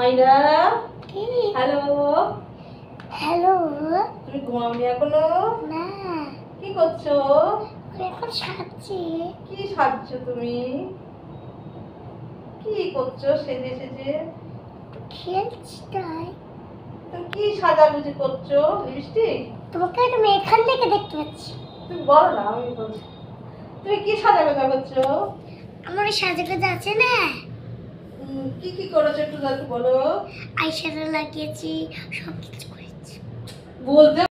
মাইরা কি? Hello hello. তুমি ঘুমাওনি এখনো? না, কি করছো? এখন সাজছি। কি সাজছো তুমি? কি করছো সেজে সেজে? খেলছি তাই। তুমি কি সাজাগুজি করছো? লিপস্টিক? তোমাকে আমি এখান থেকে দেখতে পাচ্ছি। তুমি বলো না, আমি বলছি। তুমি কি সাজাগোজা করছো? আমার এই সাজগোজা আছে না, কি কি করেছো একটু বলো। আইশ্যাডো লাগিয়েছি, সব কিছু করেছি। বলতে